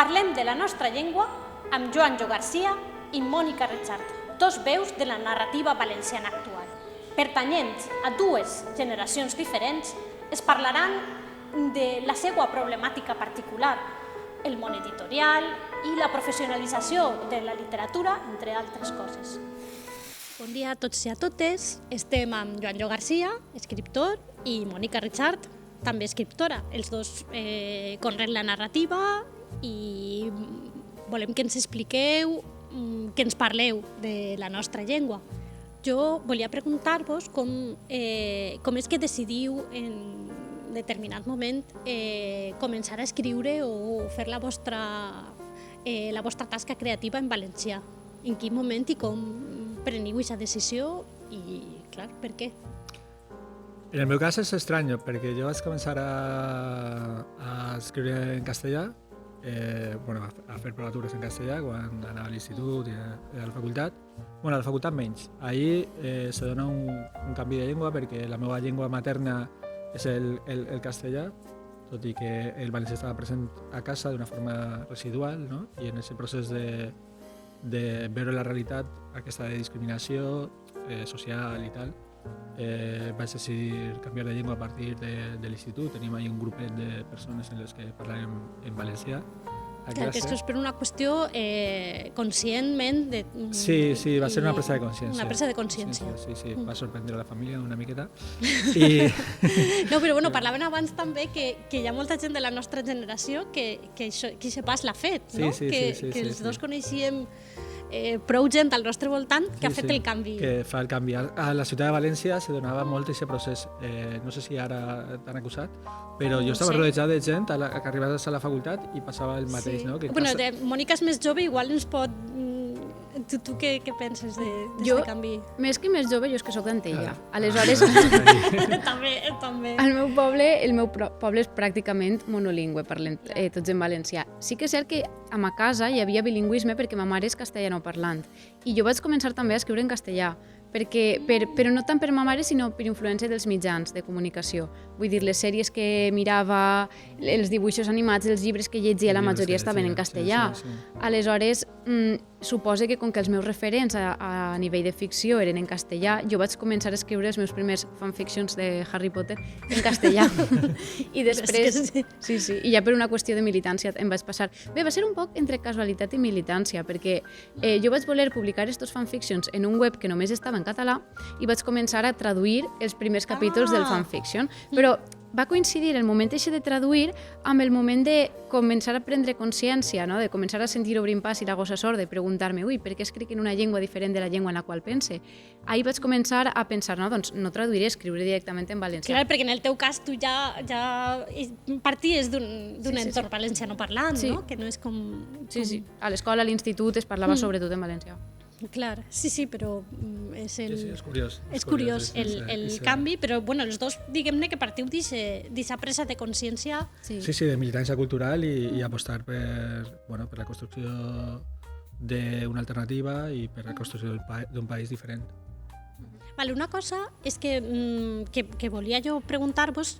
Parlem de la nostra llengua amb Joanjo Garcia i Mònica Richard, dos veus de la narrativa valenciana actual. Pertanyents a dues generacions diferents, es parlaran de la seva problemàtica particular, el món editorial i la professionalització de la literatura, entre altres coses. Bon dia a tots i a totes. Estem amb Joanjo Garcia, escriptor, i Mònica Richard, també escriptora. Els dos conreen la narrativa i volem que ens expliqueu, que ens parleu de la nostra llengua. Jo volia preguntar-vos com és que decidiu en determinat moment començar a escriure o fer la vostra tasca creativa en valencià. En quin moment i com preniu aquesta decisió i, clar, per què? En el meu cas és estrany, perquè jo vaig començar a escriure en castellà, a fer provatures en castellà quan anava a l'institut i a la facultat. A la facultat menys. Ahir se dona un canvi de llengua perquè la meva llengua materna és el castellà, tot i que el valencià estava present a casa d'una forma residual, no? I en aquest procés de veure la realitat, aquesta discriminació social i tal, vaig decidir canviar de llengua a partir de l'institut. Tenim ahí un grupet de persones en les que parlàvem en valencià a classe. Que és per una qüestió conscientment de... Sí, va ser una presa de consciència. Una presa de consciència. Sí, va sorprendre la família una miqueta. No, però bueno, parlaven abans també que hi ha molta gent de la nostra generació que això pas l'ha fet, no? Que els dos coneixíem prou gent al nostre voltant que ha fet el canvi. Que fa el canvi. A la ciutat de València se donava molt aquest procés. No sé si ara t'han acusat, però jo estava rodejat de gent que arribaves a la facultat i passava el mateix. No? Bueno, Mònica és més jove, igual ens pot... Tu què penses d'aquest canvi? Més que més jove, jo és que soc d'Antella. Aleshores... També. El meu poble és pràcticament monolingüe, parlem tots en valencià. Sí que és cert que a ma casa hi havia bilingüisme perquè ma mare és castellanoparlant. I jo vaig començar també a escriure en castellà, però no tant per ma mare, sinó per influència dels mitjans de comunicació. Vull dir, les sèries que mirava, els dibuixos animats, els llibres que llegia, la majoria estaven en castellà. Aleshores, suposo que com que els meus referents a nivell de ficció eren en castellà, jo vaig començar a escriure els meus primers fanfictions de Harry Potter en castellà. I després, i ja per una qüestió de militància em vaig passar. Bé, va ser un poc entre casualitat i militància, perquè jo vaig voler publicar estos fanfictions en un web que només estava en català i vaig començar a traduir els primers capítols del fanfiction. Però va coincidir el moment de traduir amb el moment de començar a prendre consciència, no? De començar a sentir obrint pas i la gossa sorda i preguntar-me, per què escric en una llengua diferent de la llengua en la qual pense? Ahir vaig començar a pensar, doncs no traduiré, escriuré directament en valencià. Clar, perquè en el teu cas tu ja parties d'un entorn valenciano parlant, no? Que no és com... Sí. A l'escola, a l'institut es parlava sobretot en valencià. Clar, sí, però és curiós. És curiós el canvi, però bueno, els dos, diguem-ne, que partiu d'aquesta presa de consciència. Sí, de militància cultural i apostar per la construcció d'una alternativa i per la construcció d'un país diferent. Una cosa és que volia jo preguntar-vos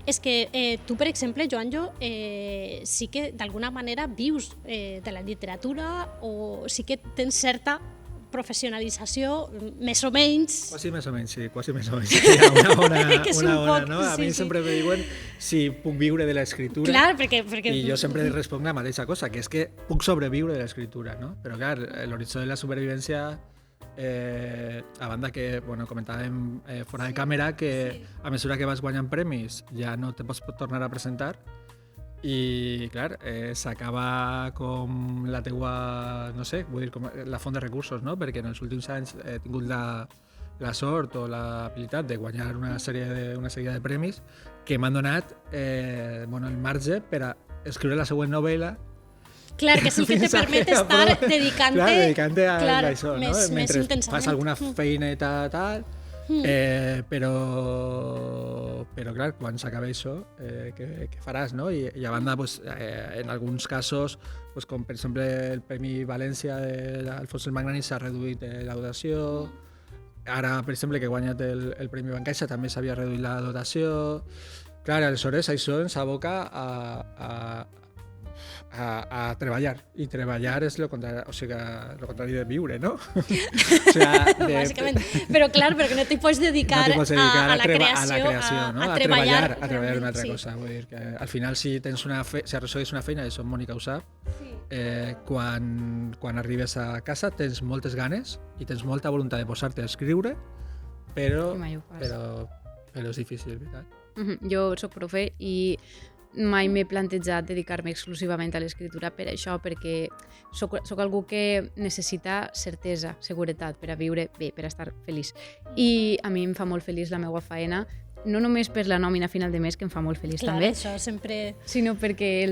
és que tu, per exemple, Joanjo, sí que d'alguna manera vius de la literatura o sí que tens certa professionalització, més o menys... Quasi més o menys. Una ona, no? A mi sempre me diuen si puc viure de l'escriptura. Clar, perquè... I jo sempre responc la mateixa cosa, que és que puc sobreviure de l'escriptura, no? Però clar, l'horitzó de la supervivència... a banda que comentàvem fora de càmera que a mesura que vas guanyant premis ja no te pots tornar a presentar i clar, s'acaba com la teua, no sé, vull dir, com la font de recursos, no? Perquè en els últims anys he tingut la sort o l'habilitat de guanyar una sèrie de premis que m'han donat el marge per a escriure la següent novel·la. Clar, que és el que te permet estar dedicant-te a això, no? Mentre fas alguna feineta tal, però clar, quan s'acaba això, què faràs, no? I a banda, en alguns casos, com per exemple el Premi València d'Alfons el Magnànim s'ha reduït la dotació, ara, per exemple, que ha guanyat el Premi Bancaixa també s'havia reduït la dotació. Clar, aleshores això ens aboca a a treballar. I treballar és el contrari de viure, no? Bàsicament. Però clar, perquè no t'hi pots dedicar, no a la creació, no? a treballar una altra cosa. Vull dir que al final, si arrossegues una feina, això Mònica ho sap, quan arribes a casa tens moltes ganes i tens molta voluntat de posar-te a escriure, però és difícil, veritat. Jo soc profe i mai m'he plantejat dedicar-me exclusivament a l'escriptura per això, perquè soc algú que necessita certesa, seguretat per a viure bé, per a estar feliç. I a mi em fa molt feliç la meva feina, no només per la nòmina final de mes, que em fa molt feliç també, això sempre... sinó perquè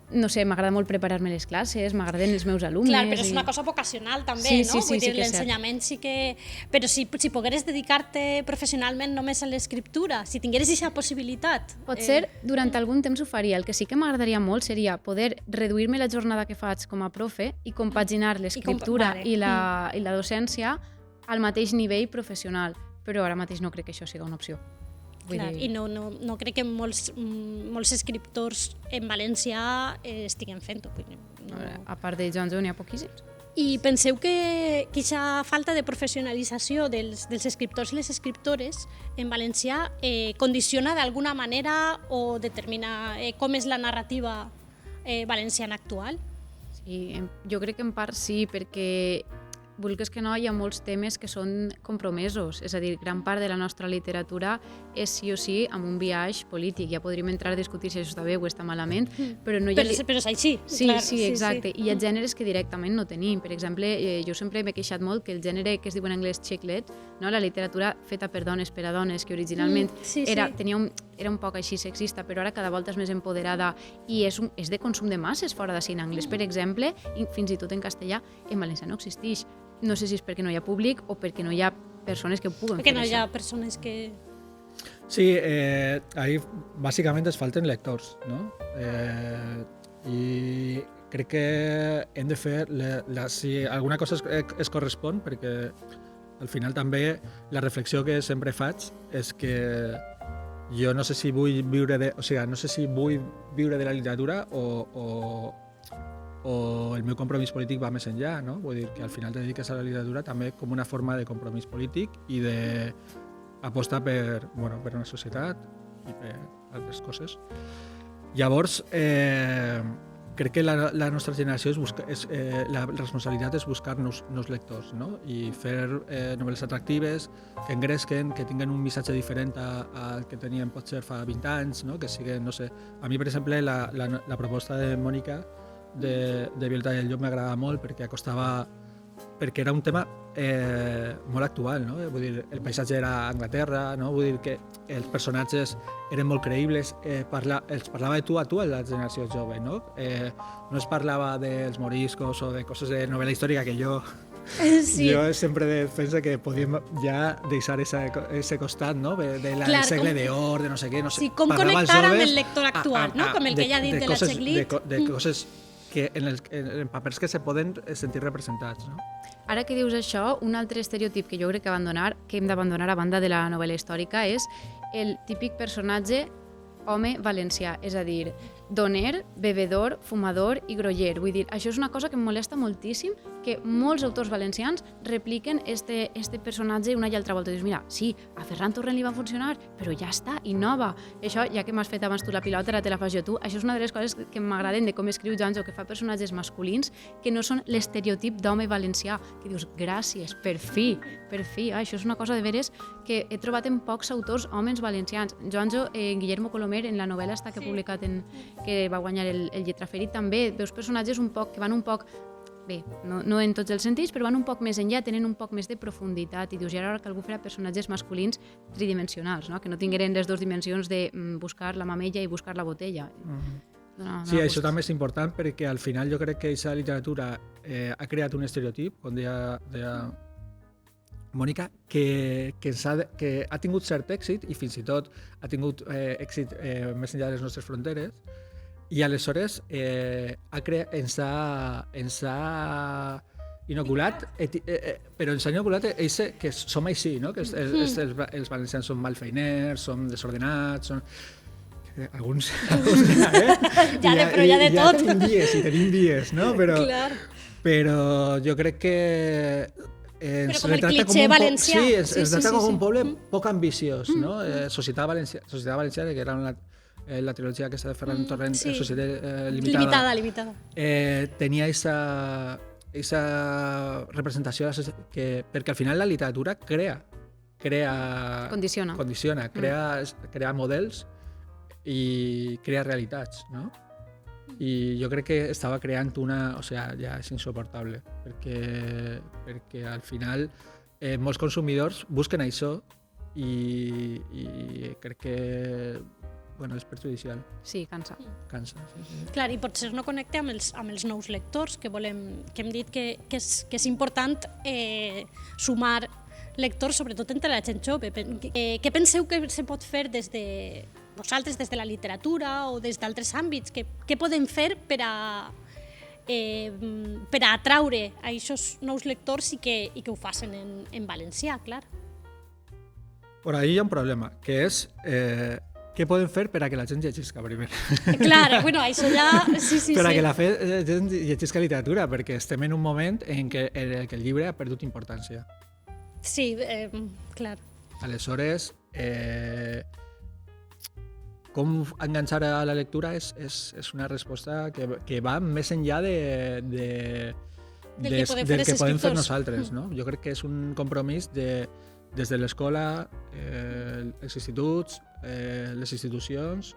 no sé, m'agrada molt preparar-me les classes, m'agraden els meus alumnes... Clar, però és una cosa vocacional també, no? Vull dir, l'ensenyament sí que... Però si pogueres dedicar-te professionalment només a l'escriptura, si tingueres aquesta possibilitat... Potser durant algun temps ho faria. El que sí que m'agradaria molt seria poder reduir-me la jornada que faig com a profe i compaginar l'escriptura i la docència al mateix nivell professional. Però ara mateix no crec que això sigui una opció. Clar, i no crec que molts escriptors en València estiguen fent-ho. A part de Joan n'hi ha poquíssims. I penseu que aquesta falta de professionalització dels escriptors i les escriptores en valencià condiciona d'alguna manera o determina com és la narrativa valenciana actual? Sí, jo crec que en part sí, perquè vulguis que no, hi ha molts temes que són compromesos, és a dir, gran part de la nostra literatura és sí o sí amb un biaix polític. Ja podríem entrar a discutir si això està bé o està malament, però no hi ha... Però és així. Sí, exacte. I hi ha gèneres que directament no tenim. Per exemple, jo sempre m'he queixat molt que el gènere que es diu en anglès chicklet, la literatura feta per dones, per a dones, que originalment era un poc així sexista, però ara cada volta és més empoderada i és de consum de masses fora d'ací en anglès. Per exemple, fins i tot en castellà, en valencià no existeix. No sé si és perquè no hi ha públic o perquè no hi ha persones que ho puguen fer. Perquè no hi ha persones que... Sí, ahí bàsicament es falten lectors, no? I crec que hem de fer, si alguna cosa es correspon, perquè al final també la reflexió que sempre faig és que jo no sé si vull viure de la literatura o el meu compromís polític va més enllà, no? Vull dir que al final te dediques a la literatura també com una forma de compromís polític i d'apostar per una societat i per altres coses. Llavors, crec que la nostra generació la responsabilitat és buscar nous lectors, no? I fer novel·les atractives, que engresquen, que tinguen un missatge diferent al que tenien potser fa 20 anys, no? Que siguin, no sé... A mi, per exemple, la proposta de Mònica de Violeta i el llop m'agradava molt perquè era un tema molt actual, no? Vull dir, el paisatge era a Anglaterra, no? Vull dir que els personatges eren molt creïbles, els parlava de tu a tu a la generació jove, no? No es parlava dels moriscos o de coses de novel·la històrica que jo sempre defenso que podíem ja deixar ese costat, no? Del segle d'or, de no sé què, no sé. Sí, com connectar amb el lector actual, no? Com el que ja ha dit de la checklist. De coses que en papers que se poden sentir representats, no? Ara que dius això, un altre estereotip que jo crec que hem d'abandonar a banda de la novel·la històrica és el típic personatge home valencià, és a dir, doner, bevedor, fumador i groller. Vull dir, això és una cosa que em molesta moltíssim, que molts autors valencians repliquen este personatge una i altra volta. Dius, mira, sí, a Ferran Torrent li va funcionar, però ja està, innova. Això, ja que m'has fet abans tu la pilota, ara te la faig jo tu. Això és una de les coses que m'agraden de com escriu Joanjo, que fa personatges masculins que no són l'estereotip d'home valencià. Que dius, gràcies, per fi. Això és una cosa de veres que he trobat en pocs autors homes valencians. Joanjo, Guillermo Colomer, en la novel·la esta que ha publicat que va guanyar el Lletraferit, també veus personatges que van un poc, bé, no en tots els sentits, però van un poc més enllà, tenen un poc més de profunditat, i dius, ja era hora que algú farà personatges masculins tridimensionals, no? Que no tingueren les dues dimensions de buscar la mamella i buscar la botella. Sí, això també és important, perquè al final jo crec que aquesta literatura ha creat un estereotip, com deia Mònica, que ha tingut cert èxit i fins i tot ha tingut èxit més enllà de les nostres fronteres, i aleshores ens ha inoculat, però ens ha inoculat que som així, no? Que els valencians som malfeiners, som desordenats, Alguns ja, Però hi ha de tot. Ja tenim dies, no? Clar. Però jo crec que Però com el cliché valencià. Sí, es tracta com un poble poc ambiciós, no? Societat Valenciana, que era la trilogia aquesta de Ferran Torrent, Societat Limitada. Limitada. Tenia esa representació perquè al final la literatura condiciona, crea models i crea realitats, no? I jo crec que estava creant una... O sigui, ja és insuportable, perquè al final molts consumidors busquen això i crec que és perjudicial. Sí, cansa. Sí. Clar, i potser no connecta amb els nous lectors, que hem dit que és important sumar lectors, sobretot entre la gent jove. Què penseu que se pot fer des de vosaltres, des de la literatura o des d'altres àmbits? Què podem fer per a atraure a aquests nous lectors i que ho facin en valencià, clar? Por ahí hi ha un problema, que és què podem fer per a que la gent llegisca primer. Clar, això ja... Sí. Per a que la gent llegisca literatura, perquè estem en un moment en què el llibre ha perdut importància. Sí, clar. Aleshores, com enganxar a la lectura és una resposta que va més enllà del que podem fer nosaltres. No? Jo crec que és un compromís des de l'escola, els instituts, les institucions,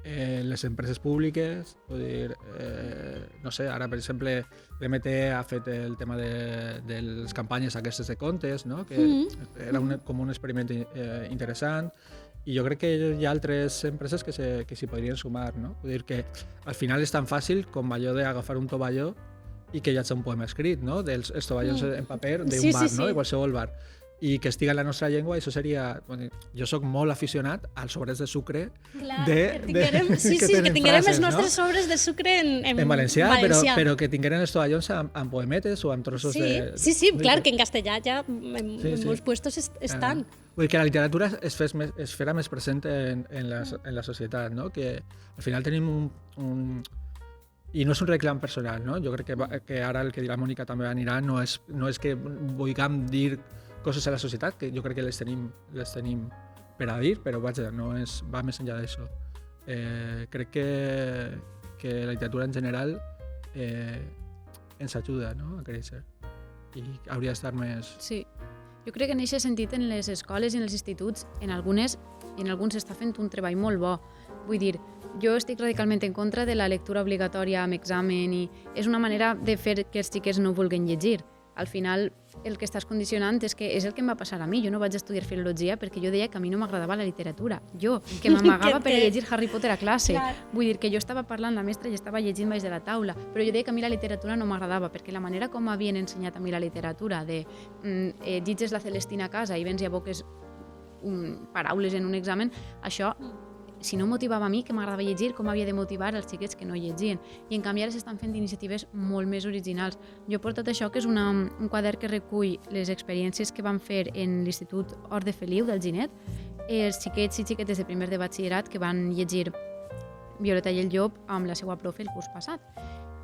les empreses públiques, vull dir, no sé, ara per exemple l'MT ha fet el tema de les campanyes aquestes de contes, no? Que era com un experiment interessant, i jo crec que hi ha altres empreses que s'hi podrien sumar, no? Vull dir que al final és tan fàcil com allò d'agafar un tovalló i que hi hagi un poema escrit, no? Dels tovallons en paper d'un bar, no? De qualsevol bar. I que estiga en la nostra llengua, això seria... Jo sóc molt aficionat als sobres de sucre. Clar, que tinguérem els nostres sobres de sucre en valencià, però que tingueren els tovallons amb poemetes o amb trossos de... Sí, clar, que en castellà ja en molts puestos estan. Vull dir que la literatura es farà més present en la societat, no? Que al final tenim un... I no és un reclam personal, no? Jo crec que ara el que dirà Mònica també anirà no és que vulguem dir coses a la societat, que jo crec que les tenim per a dir, però vaja, va més enllà d'això. Crec que la literatura en general ens ajuda, no?, a créixer i hauria d'estar més... Sí, jo crec que en aquest sentit en les escoles i en els instituts, en alguns s'està fent un treball molt bo. Vull dir, jo estic radicalment en contra de la lectura obligatòria amb examen i és una manera de fer que els xiquets no vulguin llegir. Al final, el que estàs condicionant és que és el que em va passar a mi. Jo no vaig estudiar filologia perquè jo deia que a mi no m'agradava la literatura. Jo, que m'amagava per llegir Harry Potter a classe. Clar. Vull dir que jo estava parlant, la mestra i estava llegint baix de la taula, però jo deia que a mi la literatura no m'agradava perquè la manera com m'havien ensenyat a mi la literatura de llitges la Celestina a casa i vens i aboques paraules en un examen, això... Si no motivava a mi, que m'agradava llegir, com havia de motivar els xiquets que no llegien. I en canvi ara s'estan fent iniciatives molt més originals. Jo he portat això, que és un quadern que recull les experiències que vam fer en l'Institut Hort de Feliu d'Alginet, els xiquets i xiquetes de primer de batxillerat que van llegir Violeta i el llop amb la seva profe el curs passat.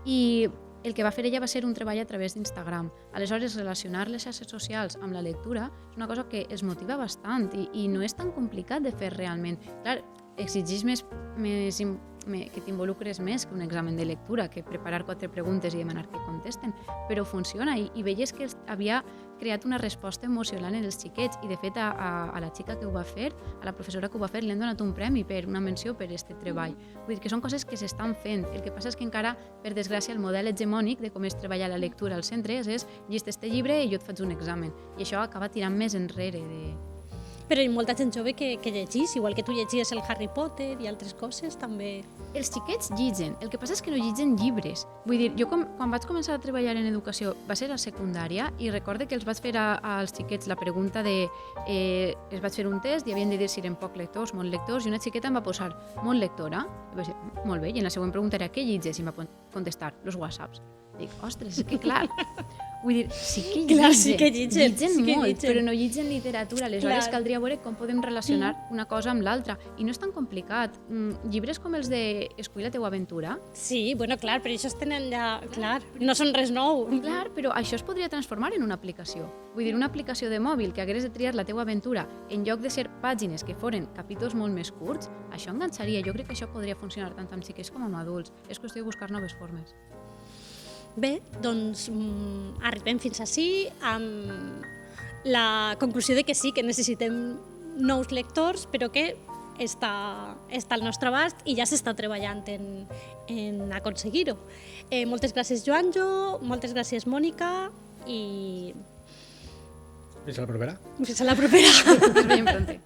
I el que va fer ella va ser un treball a través d'Instagram. Aleshores, relacionar les xarxes socials amb la lectura és una cosa que es motiva bastant i no és tan complicat de fer realment. Clar, exigís que t'involucres més que un examen de lectura, que preparar 4 preguntes i demanar que contesten, però funciona i veies que havia creat una resposta emocional en els xiquets i de fet a la xica que ho va fer, a la professora que ho va fer, li han donat un premi per una menció per aquest treball. Vull dir que són coses que s'estan fent. El que passa és que encara, per desgràcia, el model hegemònic de com es treballa la lectura als centres és llegeix este llibre i jo et faig un examen. I això acaba tirant més enrere de... Però hi ha molta gent jove que llegís, igual que tu llegies el Harry Potter i altres coses, també... Els xiquets lligen, el que passa és que no lligen llibres. Vull dir, jo quan vaig començar a treballar en educació va ser a secundària i recorde que els vaig fer als xiquets la pregunta de... els vaig fer un test i havien de dir si eren poc lectors, molt lectors, i una xiqueta em va posar molt lectora. I vaig dir, molt bé, i en la següent pregunta era què lliges? I em va contestar los whatsapps. Dic, ostres, és que clar, vull dir, sí que Clar, llitgen, sí que llitgen, sí que molt, llitgen. però no llitgen literatura, aleshores Clar. caldria veure com podem relacionar una cosa amb l'altra, i no és tan complicat. Llibres com els de Escull la teua aventura, Sí, bueno, clar, però això es tenen ja... Clar, no són res nou. clar, però això es podria transformar en una aplicació. Vull dir, una aplicació de mòbil que hagués de triar la teua aventura en lloc de ser pàgines que foren capítols molt més curts, això enganxaria. Jo crec que això podria funcionar tant amb xiquets com amb adults. És qüestió de buscar noves formes. Bé, doncs arribem fins ací amb la conclusió de que sí, que necessitem nous lectors, però que està al nostre abast i ja s'està treballant en aconseguir-ho. Moltes gràcies, Joanjo, moltes gràcies, Mònica, i Fins a la propera. fins a la propera. Ens veiem pronte.